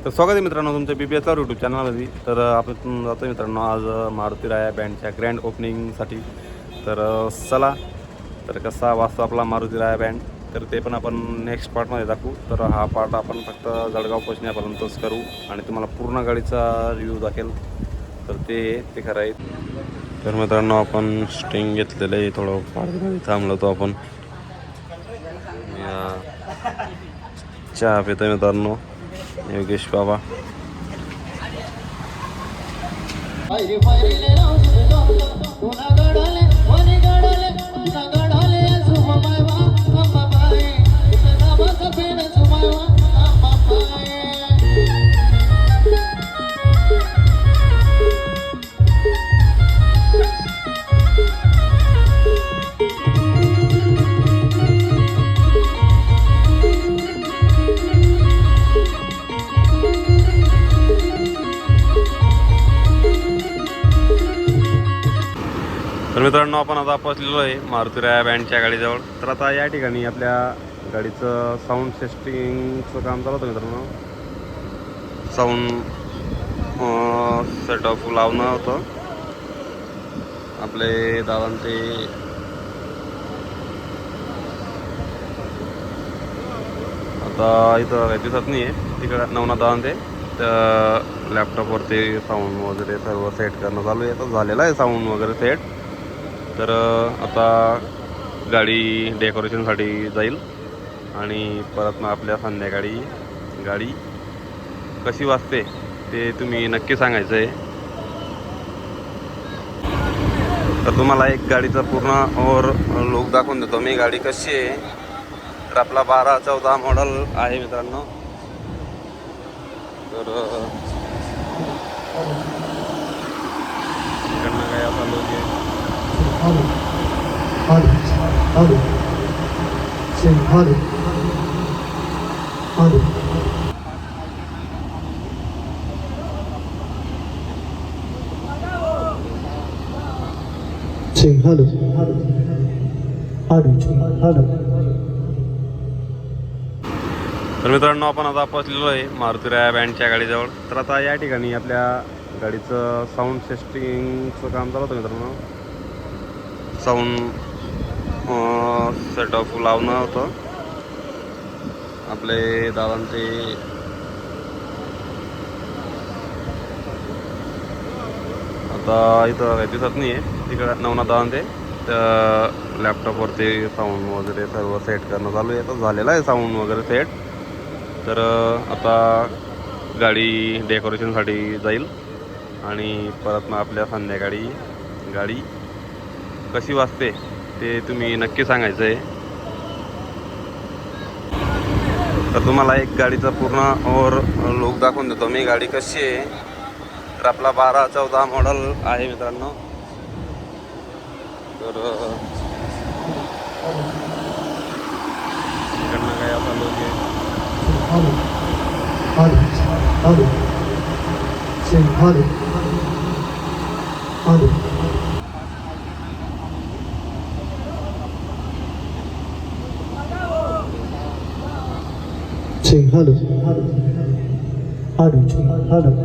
तर स्वागत आहे मित्रांनो तुमच्या BBS यूट्यूब चॅनलमध्ये. तर आपण जातो मित्रांनो आज मारुती राया बँडच्या ग्रँड ओपनिंगसाठी. तर चला, तर कसा वाजतो आपला मारुती राया बँड तर ते पण आपण नेक्स्ट पार्टमध्ये दाखवू. तर हा पार्ट आपण फक्त जळगाव पोचण्यापर्यंतच करू आणि तुम्हाला पूर्ण गाडीचा रिव्ह्यू दाखवेल. तर ते खरं आहे. तर मित्रांनो आपण स्टिंग घेतलेलं आहे, थोडं पार्टमध्ये थांबलो तो आपण चहा पितो मित्रांनो. योगेश बाबा तर मित्रांनो आपण आता पोचलेलो आहे मारुती राया बँडच्या गाडीजवळ. तर आता या ठिकाणी आपल्या गाडीचं साऊंड सिस्टिंगचं काम चालू होतं मित्रांनो. साऊंड सेटअप लावणं होतं आपले दादां ते. आता इथं काही दिसत नाही आहे, तिकडं नवनाथ दादां ते लॅपटॉपवरती साऊंड वगैरे सर्व सेट करणं चालू आहे. तर झालेलं आहे साऊंड वगैरे सेट. तर आता गाडी डेकोरेशनसाठी जाईल आणि परत मग आपल्या संध्याकाळी गाडी कशी वाजते ते तुम्ही नक्की सांगायचं आहे. तर तुम्हाला एक गाडीचा पूर्ण ओव्हर लुक दाखवून देतो मी, गाडी कशी आहे. तर आपला 12-14 मॉडल आहे मित्रांनो. तर इकडनं काय असा लोक आहे. तर मित्रांनो आपण आता पोचलेलो आहे मारुती राया बँडच्या गाडीजवळ. तर आता या ठिकाणी आपल्या गाडीचं साऊंड सिस्टिंगचं काम चालू होतं मित्रांनो. साऊंड सेटअप लावणं होतं आपले दादां ते. आता इथं काही दिसत नाही आहे, तिकडं नवनाथ दादां ते लॅपटॉपवरती साऊंड वगैरे सर्व सेट करणं चालू आहे. तर झालेलं आहे साऊंड वगैरे सेट. तर आता गाडी डेकोरेशनसाठी जाईल आणि परत मग आपल्या संध्याकाळी गाडी कशी वाजते ते तुम्ही नक्की सांगायचं आहे. तर तुम्हाला एक गाडीचा पूर्ण ओव्हर लुक दाखवून देतो मी, गाडी कशी आहे. तर आपला 12-14 मॉडल आहे मित्रांनो. तर इकडनं काय असा लोक आहे. Hello.